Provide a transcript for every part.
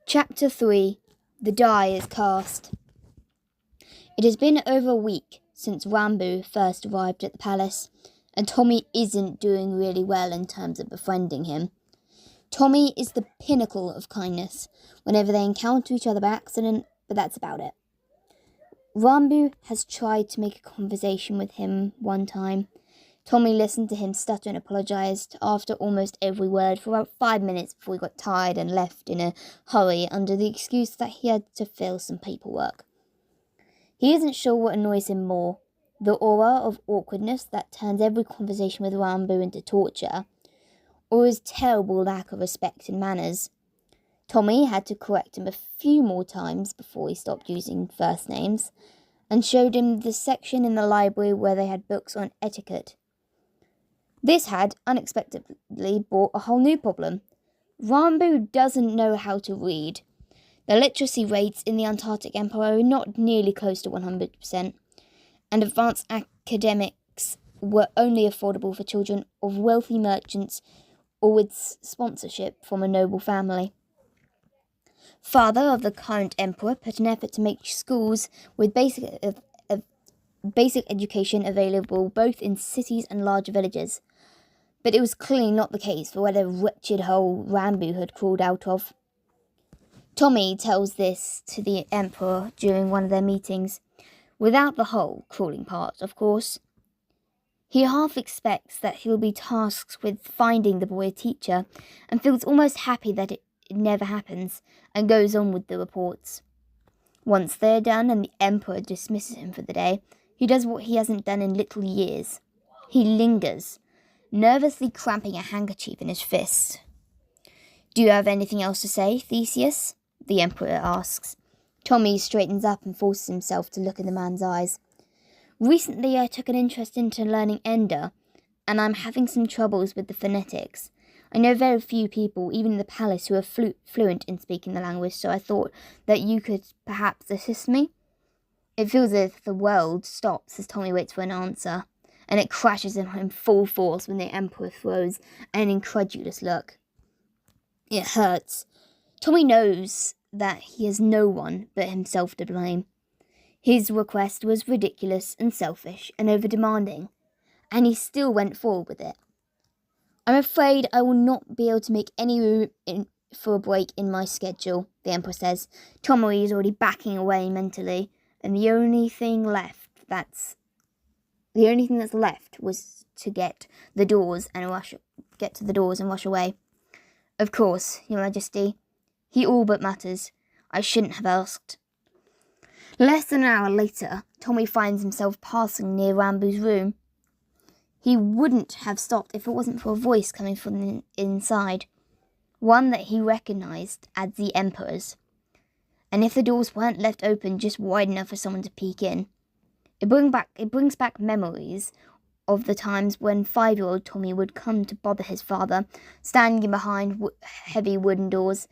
Chapter 3. The Die is Cast. It has been over a week since Rambo first arrived at the palace, and Tommy isn't doing really well in terms of befriending him. Tommy is the pinnacle of kindness whenever they encounter each other by accident, but that's about it. Rambo has tried to make a conversation with him one time. Tommy listened to him stutter and apologised after almost every word for about 5 minutes before he got tired and left in a hurry under the excuse that he had to fill some paperwork. He isn't sure what annoys him more, the aura of awkwardness that turns every conversation with Rambo into torture, or his terrible lack of respect and manners. Tommy had to correct him a few more times before he stopped using first names, and showed him the section in the library where they had books on etiquette. This had unexpectedly brought a whole new problem. Rambo doesn't know how to read. The literacy rates in the Antarctic Empire are not nearly close to 100%, and advanced academics were only affordable for children of wealthy merchants or with sponsorship from a noble family. Father of the current emperor put an effort to make schools with basic education available both in cities and large villages, but it was clearly not the case for where the wretched hole Rambo had crawled out of. Tommy tells this to the emperor during one of their meetings, without the hole crawling part, of course. He half expects that he'll be tasked with finding the boy a teacher, and feels almost happy that it never happens, and goes on with the reports. Once they're done and the emperor dismisses him for the day, he does what he hasn't done in little years. He lingers, nervously cramping a handkerchief in his fist. "Do you have anything else to say, Theseus?" the emperor asks. Tommy straightens up and forces himself to look in the man's eyes. "Recently I took an interest into learning Ender, and I'm having some troubles with the phonetics. I know very few people, even in the palace, who are fluent in speaking the language, so I thought that you could perhaps assist me." It feels as if the world stops as Tommy waits for an answer, and it crashes on him full force when the emperor throws an incredulous look. It hurts. Tommy knows that he has no one but himself to blame. His request was ridiculous and selfish and over-demanding, and he still went forward with it. "I'm afraid I will not be able to make any room for a break in my schedule," the emperor says. Tommy is already backing away mentally, and the only thing that's left was to get to the doors and rush away. "Of course, Your Majesty," he all but mutters. "I shouldn't have asked." Less than an hour later, Tommy finds himself passing near Rambo's room. He wouldn't have stopped if it wasn't for a voice coming from the inside, one that he recognised as the emperor's. And if the doors weren't left open just wide enough for someone to peek in, it brings back memories of the times when 5-year-old Tommy would come to bother his father, standing behind heavy wooden doors.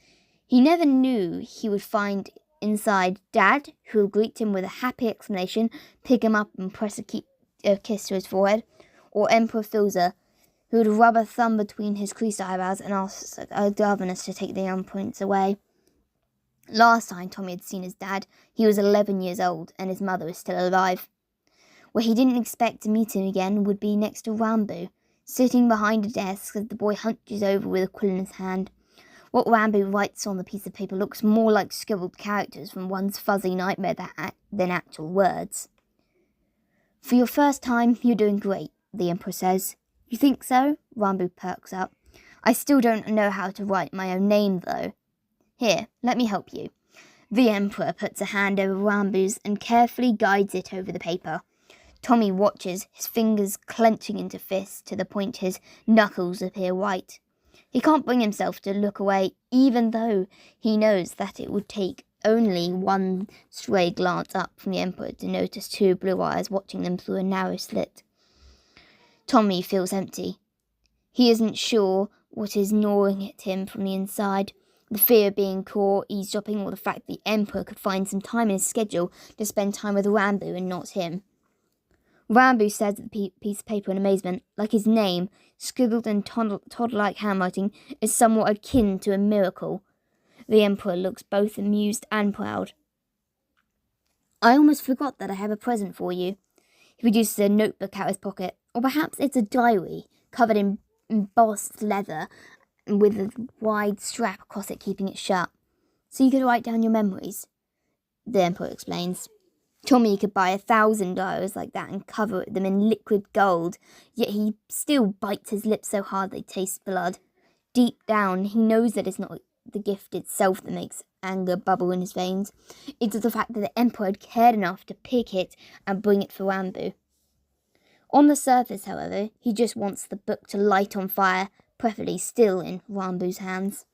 He never knew he would find inside Dad, who would greet him with a happy exclamation, pick him up and press a kiss to his forehead, or Emperor Filzer, who would rub a thumb between his creased eyebrows and ask a governess to take the young prince away. Last time Tommy had seen his dad, he was 11 years old, and his mother was still alive. Where he didn't expect to meet him again would be next to Rambo, sitting behind a desk as the boy hunches over with a quill in his hand. What Rambo writes on the piece of paper looks more like scribbled characters from one's fuzzy nightmare than actual words. "For your first time, you're doing great," the emperor says. "You think so?" Rambo perks up. "I still don't know how to write my own name, though. Here, let me help you." The emperor puts a hand over Rambo's and carefully guides it over the paper. Tommy watches, his fingers clenching into fists to the point his knuckles appear white. He can't bring himself to look away, even though he knows that it would take only one stray glance up from the emperor to notice 2 blue eyes watching them through a narrow slit. Tommy feels empty. He isn't sure what is gnawing at him from the inside. The fear of being caught, eavesdropping, or the fact the emperor could find some time in his schedule to spend time with Rambo and not him. Rambo stares at the piece of paper in amazement, like his name, scribbled in toddler-like handwriting, is somewhat akin to a miracle. The Emperor looks both amused and proud. I almost forgot that I have a present for you. He produces a notebook out of his pocket, or perhaps it's a diary covered in embossed leather and with a wide strap across it keeping it shut, so you could write down your memories, the Emperor explains. Tommy could buy 1,000 diaries like that and cover them in liquid gold, yet he still bites his lips so hard they taste blood. Deep down, he knows that it's not the gift itself that makes anger bubble in his veins. It's the fact that the Emperor had cared enough to pick it and bring it for Ranbu. On the surface, however, he just wants the book to light on fire, preferably still in Ranbu's hands.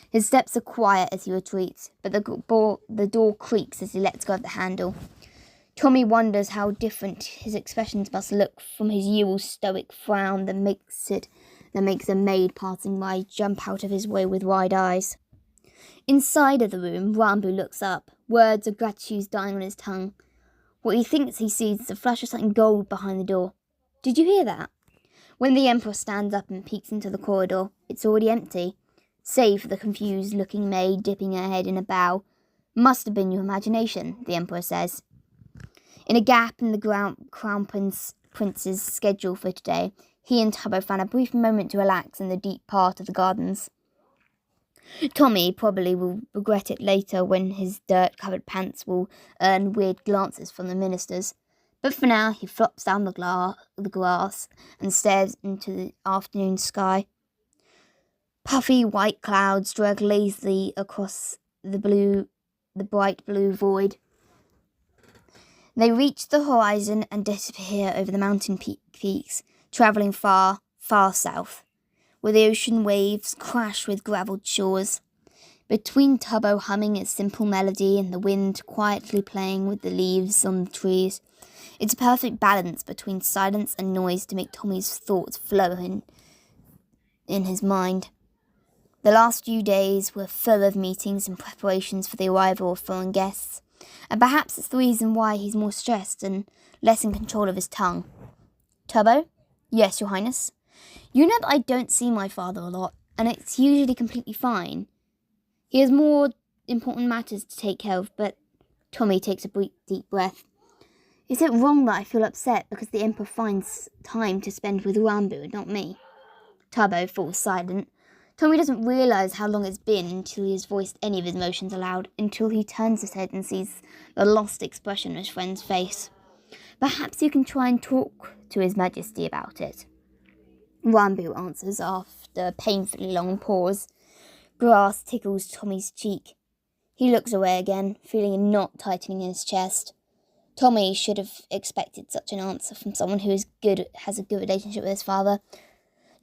His steps are quiet as he retreats, but the door creaks as he lets go of the handle. Tommy wonders how different his expressions must look from his usual stoic frown that makes a maid passing by jump out of his way with wide eyes. Inside of the room, Ranbu looks up, words of gratitude dying on his tongue. What he thinks he sees is a flash of something gold behind the door. Did you hear that? When the Emperor stands up and peeks into the corridor, it's already empty, save for the confused-looking maid dipping her head in a bow. Must have been your imagination, the Emperor says. In a gap in the Crown Prince's schedule for today, he and Tubbo found a brief moment to relax in the deep part of the gardens. Tommy probably will regret it later when his dirt-covered pants will earn weird glances from the ministers. But for now, he flops down the grass and stares into the afternoon sky. Puffy white clouds drag lazily across the bright blue void. They reach the horizon and disappear over the mountain peaks, travelling far, far south, where the ocean waves crash with gravelled shores. Between Tubbo humming its simple melody and the wind quietly playing with the leaves on the trees, it's a perfect balance between silence and noise to make Tommy's thoughts flow in his mind. The last few days were full of meetings and preparations for the arrival of foreign guests, and perhaps it's the reason why he's more stressed and less in control of his tongue. Tubbo? Yes, Your Highness? You know that I don't see my father a lot, and it's usually completely fine. He has more important matters to take care of, but Tommy takes a deep breath. Is it wrong that I feel upset because the Emperor finds time to spend with Ranbu and not me? Tubbo falls silent. Tommy doesn't realise how long it's been until he has voiced any of his emotions aloud, until he turns his head and sees the lost expression on his friend's face. Perhaps you can try and talk to His Majesty about it. Ranbu answers after a painfully long pause. Grass tickles Tommy's cheek. He looks away again, feeling a knot tightening in his chest. Tommy should have expected such an answer from someone who has a good relationship with his father.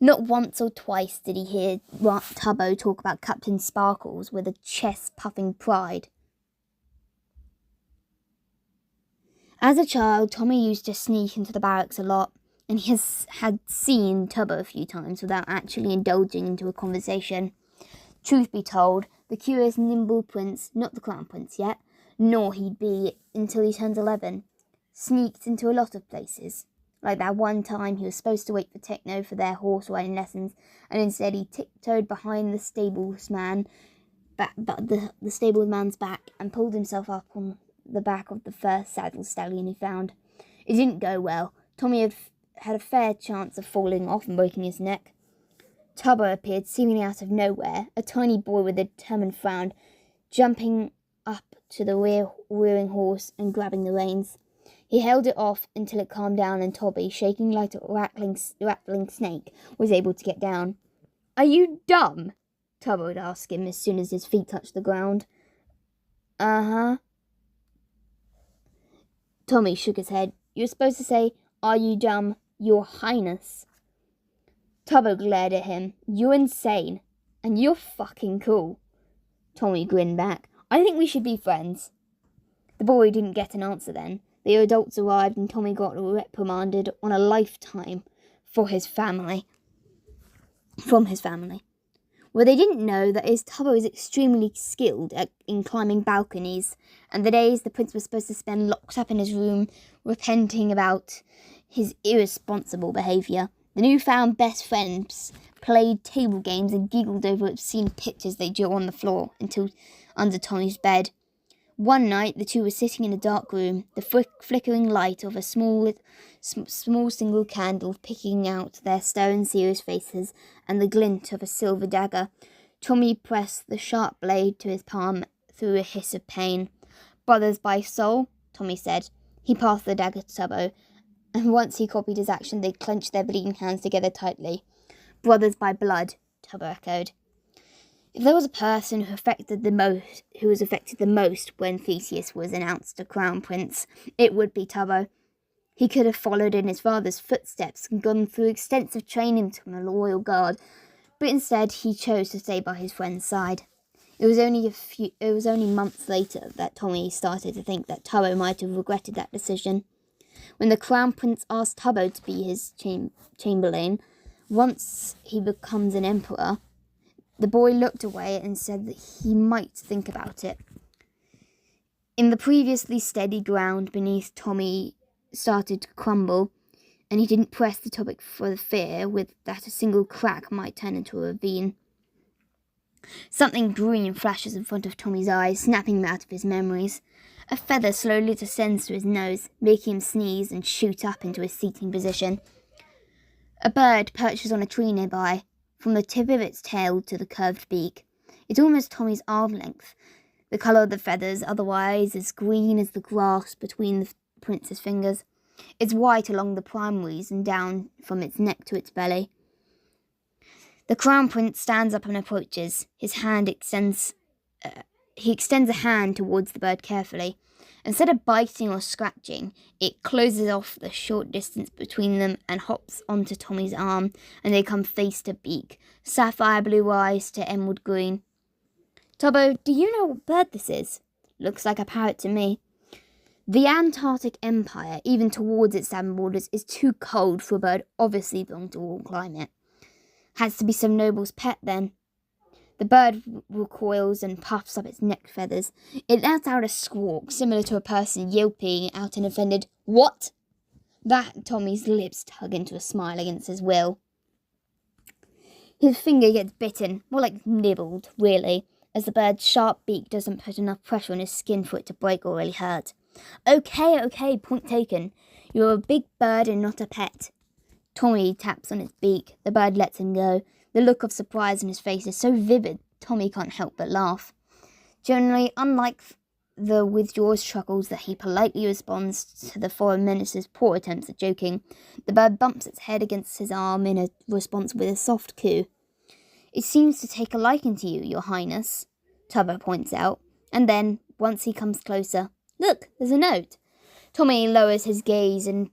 Not once or twice did he hear Tubbo talk about Captain Sparkles with a chest-puffing pride. As a child, Tommy used to sneak into the barracks a lot, and he had seen Tubbo a few times without actually indulging into a conversation. Truth be told, the curious, nimble prince, not the Crown Prince yet, nor he'd be until he turns 11, sneaked into a lot of places. Like that one time he was supposed to wait for Techno for their horse riding lessons, and instead he tiptoed behind the stablesman's back and pulled himself up on the back of the first saddle stallion he found. It didn't go well. Tommy had a fair chance of falling off and breaking his neck. Tubbo appeared seemingly out of nowhere, a tiny boy with a determined frown, jumping up to the rearing horse and grabbing the reins. He held it off until it calmed down and Tommy, shaking like a rattling snake, was able to get down. "Are you dumb?" Tubbo would ask him as soon as his feet touched the ground. "Uh-huh." Tommy shook his head. "You're supposed to say, 'Are you dumb, Your Highness?'" Tubbo glared at him. "You're insane. And you're fucking cool." Tommy grinned back. "I think we should be friends." The boy didn't get an answer then. The adults arrived and Tommy got reprimanded on a lifetime from his family. Well, they didn't know that Tubbo is extremely skilled in climbing balconies, and the days the prince was supposed to spend locked up in his room repenting about his irresponsible behaviour, The newfound best friends played table games and giggled over obscene pictures they drew on the floor until under Tommy's bed. One night, the two were sitting in a dark room, the flickering light of a small single candle picking out their stern, serious faces and the glint of a silver dagger. Tommy pressed the sharp blade to his palm through a hiss of pain. "Brothers by soul," Tommy said. He passed the dagger to Tubbo, and once he copied his action, they clenched their bleeding hands together tightly. "Brothers by blood," Tubbo echoed. If there was a person who was affected the most when Theseus was announced a crown prince, it would be Tubbo. He could have followed in his father's footsteps and gone through extensive training to become a loyal guard, but instead he chose to stay by his friend's side. It was only months later that Tommy started to think that Tubbo might have regretted that decision. When the crown prince asked Tubbo to be his chamberlain, once he becomes an emperor, the boy looked away and said that he might think about it. In the previously steady ground beneath Tommy started to crumble, and he didn't press the topic for the fear that a single crack might turn into a ravine. Something green flashes in front of Tommy's eyes, snapping him out of his memories. A feather slowly descends to his nose, making him sneeze and shoot up into his seating position. A bird perches on a tree nearby, from the tip of its tail to the curved beak. It's almost Tommy's arm length, the colour of the feathers otherwise as green as the grass between the prince's fingers. It's white along the primaries and down from its neck to its belly. The crown prince stands up and approaches. He extends a hand towards the bird carefully. Instead of biting or scratching, it closes off the short distance between them and hops onto Tommy's arm, and they come face to beak, sapphire blue eyes to emerald green. "Tubbo, do you know what bird this is?" "Looks like a parrot to me." The Antarctic Empire, even towards its southern borders, is too cold for a bird obviously belonging to a warm climate. Has to be some noble's pet, then. The bird recoils and puffs up its neck feathers. It lets out a squawk, similar to a person yelping out an offended "What?" That Tommy's lips tug into a smile against his will. His finger gets bitten, more like nibbled, really, as the bird's sharp beak doesn't put enough pressure on his skin for it to break or really hurt. Okay, point taken. You're a big bird and not a pet. Tommy taps on its beak. The bird lets him go. The look of surprise on his face is so vivid, Tommy can't help but laugh. Generally, unlike the withdraws chuckles that he politely responds to the foreign minister's poor attempts at joking, the bird bumps its head against his arm in a response with a soft coo. "It seems to take a liking to you, your highness," Tubbo points out, and then, once he comes closer, "Look, there's a note." Tommy lowers his gaze and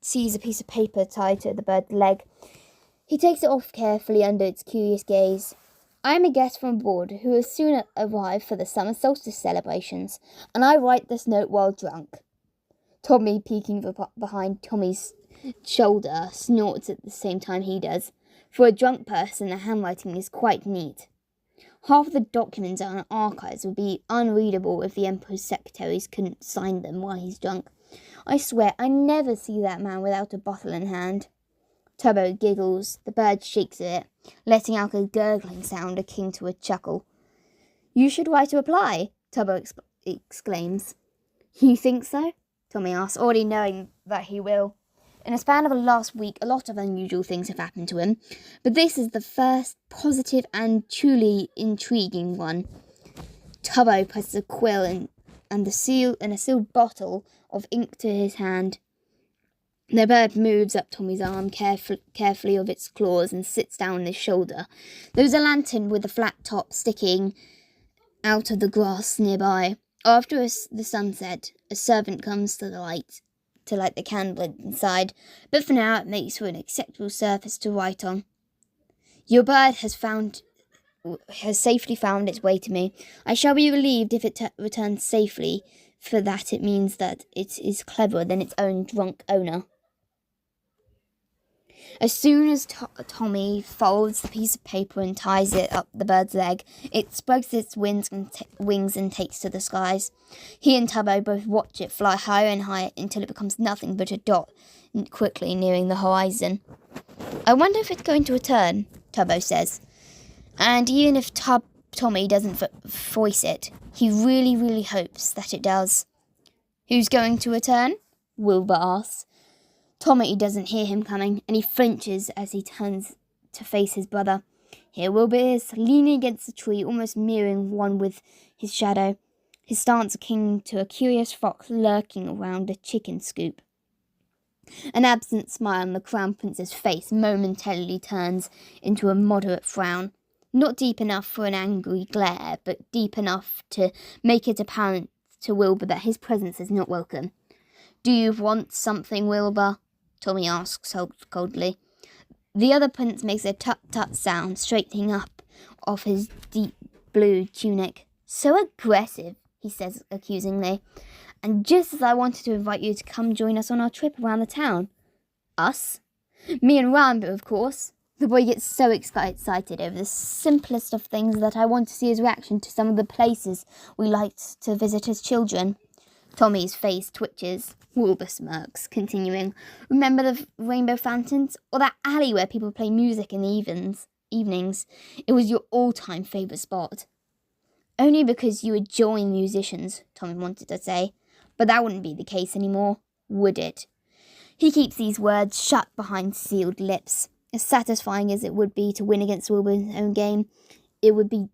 sees a piece of paper tied to the bird's leg. He takes it off carefully under its curious gaze. "I am a guest from abroad who will soon arrive for the summer solstice celebrations, and I write this note while drunk." Tommy, peeking behind Tommy's shoulder, snorts at the same time he does. For a drunk person, the handwriting is quite neat. Half of the documents in archives would be unreadable if the Emperor's secretaries couldn't sign them while he's drunk. I swear, I never see that man without a bottle in hand. Tubbo giggles. The bird shakes at it, letting out a gurgling sound akin to a chuckle. "You should write a reply," Tubbo exclaims. "You think so?" Tommy asks, already knowing that he will. In a span of the last week, a lot of unusual things have happened to him, but this is the first positive and truly intriguing one. Tubbo presses a quill and a sealed bottle of ink to his hand. The bird moves up Tommy's arm carefully of its claws and sits down on his shoulder. There's a lantern with a flat top sticking out of the grass nearby. After the sunset, a servant comes to the light to light the candle inside, but for now it makes for an acceptable surface to write on. "Your bird has safely found its way to me. I shall be relieved if it returns safely, for that it means that it is cleverer than its own drunk owner." As soon as Tommy folds the piece of paper and ties it up the bird's leg, it spreads its wings and takes to the skies. He and Tubbo both watch it fly higher and higher until it becomes nothing but a dot, quickly nearing the horizon. I wonder if it's going to return, Tubbo says. And even if Tommy doesn't voice it, he really, really hopes that it does. Who's going to return? Wilbur asks. Tommy doesn't hear him coming, and he flinches as he turns to face his brother. Here Wilbur is, leaning against a tree, almost mirroring one with his shadow, his stance akin to a curious fox lurking around a chicken scoop. An absent smile on the Crown Prince's face momentarily turns into a moderate frown. Not deep enough for an angry glare, but deep enough to make it apparent to Wilbur that his presence is not welcome. Do you want something, Wilbur? Tommy asks coldly. The other prince makes a tut-tut sound, straightening up off his deep blue tunic. So aggressive, he says accusingly. And just as I wanted to invite you to come join us on our trip around the town. Us? Me and Rambo, of course. The boy gets so excited over the simplest of things that I want to see his reaction to some of the places we liked to visit as children. Tommy's face twitches. Wilbur smirks, continuing, Remember the rainbow fountains? Or that alley where people play music in the evenings? It was your all-time favourite spot. Only because you would join musicians, Tommy wanted to say. But that wouldn't be the case anymore, would it? He keeps these words shut behind sealed lips. As satisfying as it would be to win against Wilbur in his own game, it would be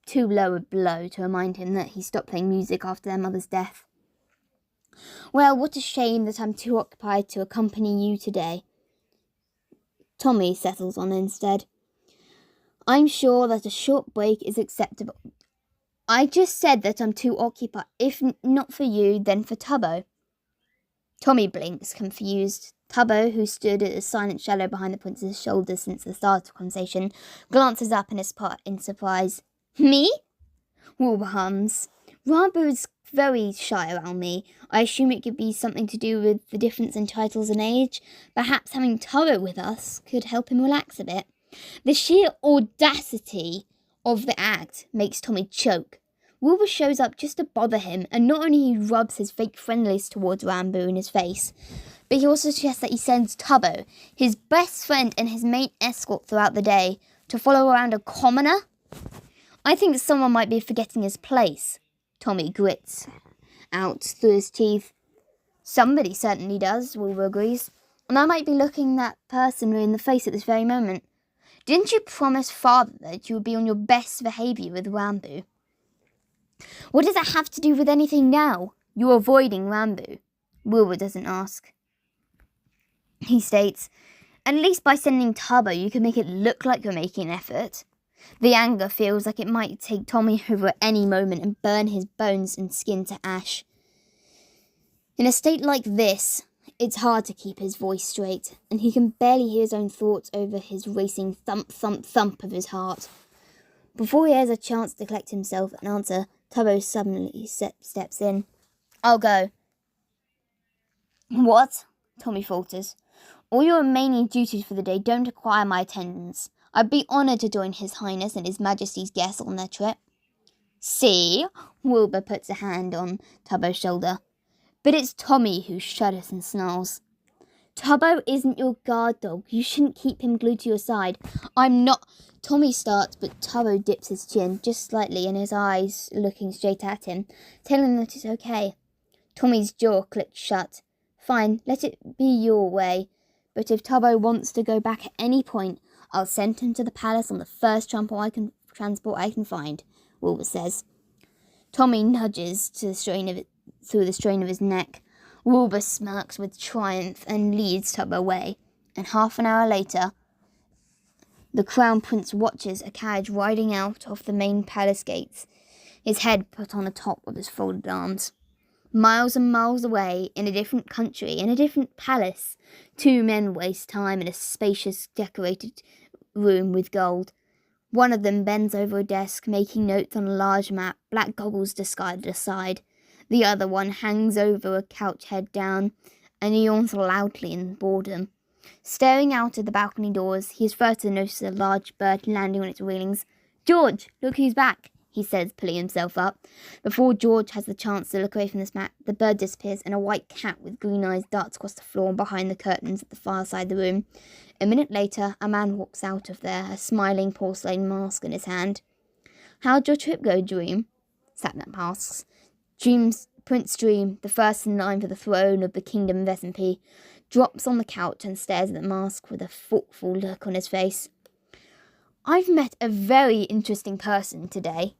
too low a blow to remind him that he stopped playing music after their mother's death. Well, what a shame that I'm too occupied to accompany you today. Tommy settles on instead. I'm sure that a short break is acceptable. I just said that I'm too occupied. If not for you, then for Tubbo. Tommy blinks, confused. Tubbo, who stood at a silent shadow behind the prince's shoulder since the start of the conversation, glances up in surprise. Me? Wilbur hums. Rambo is very shy around me. I assume it could be something to do with the difference in titles and age. Perhaps having Tubbo with us could help him relax a bit. The sheer audacity of the act makes Tommy choke. Wilbur shows up just to bother him, and not only he rubs his fake friendliness towards Rambo in his face, but he also suggests that he sends Tubbo, his best friend and his main escort throughout the day, to follow around a commoner. I think someone might be forgetting his place. Tommy grits out through his teeth. Somebody certainly does, Wilbur agrees. And I might be looking that person in the face at this very moment. Didn't you promise Father that you would be on your best behaviour with Rambo? What does that have to do with anything now? You're avoiding Rambo. Wilbur doesn't ask. He states, At least by sending Tubbo you can make it look like you're making an effort. The anger feels like it might take Tommy over at any moment and burn his bones and skin to ash. In a state like this, it's hard to keep his voice straight, and he can barely hear his own thoughts over his racing thump, thump, thump of his heart. Before he has a chance to collect himself and answer, Tubbo suddenly steps in. I'll go. What? Tommy falters. All your remaining duties for the day don't require my attendance. I'd be honoured to join His Highness and His Majesty's guests on their trip. See? Wilbur puts a hand on Tubbo's shoulder. But it's Tommy who shudders and snarls. Tubbo isn't your guard dog. You shouldn't keep him glued to your side. I'm not... Tommy starts, but Tubbo dips his chin just slightly and his eyes looking straight at him, telling him that it's okay. Tommy's jaw clicks shut. Fine, let it be your way. But if Tubbo wants to go back at any point, I'll send him to the palace on the first transport I can find, Wilbur says. Tommy nudges through the strain of his neck. Wilbur smirks with triumph and leads Tubbo away. And half an hour later, the Crown Prince watches a carriage riding out of the main palace gates, his head put on the top of his folded arms. Miles and miles away, in a different country, in a different palace, two men waste time in a spacious, decorated room with gold. One of them bends over a desk, making notes on a large map, black goggles discarded aside. The other one hangs over a couch head down, and yawns loudly in boredom. Staring out at the balcony doors, he is first to notice a large bird landing on its railings. George, look who's back. he says, pulling himself up. Before George has the chance to look away from this mat, the bird disappears and a white cat with green eyes darts across the floor and behind the curtains at the far side of the room. A minute later, a man walks out of there, a smiling porcelain mask in his hand. "How'd your trip go, Dream?" Sapnap asks. Prince Dream, the first in line for the throne of the Kingdom of SMP, drops on the couch and stares at the mask with a thoughtful look on his face. "I've met a very interesting person today,"